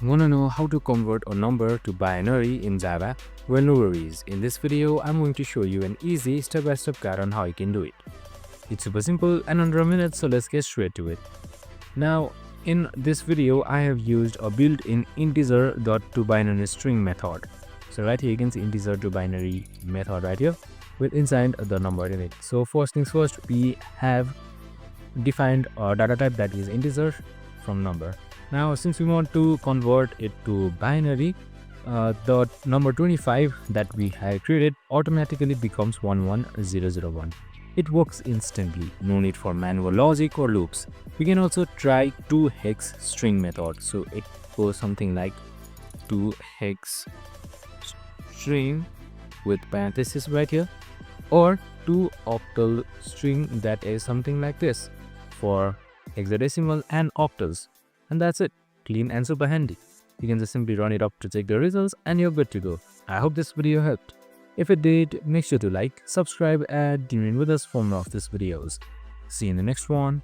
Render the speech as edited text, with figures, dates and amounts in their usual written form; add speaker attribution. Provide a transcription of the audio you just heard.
Speaker 1: Wanna know how to convert a number to binary in Java? Well, no worries. In this video, I'm going to show you an easy step-by-step guide on how you can do it. It's super simple and under a minute, so let's get straight to it. Now, in this video, I have used a built-in Integer.toBinaryString method. So right here, you can see Integer.toBinary method right here with inside the number in it. So first things first, we have defined a data type that is integer from number. Now, since we want to convert it to binary, the number 25 that we have created automatically becomes 11001. It works instantly, no need for manual logic or loops. We can also try 2 hex string method. So it goes something like 2 hex string with parenthesis right here, or 2 octal string that is something like this for hexadecimal and octals. And that's it, clean and super handy. You can just simply run it up to check the results and you're good to go. I hope this video helped. If it did, make sure to like, subscribe and tune in with us for more of these videos. See you in the next one.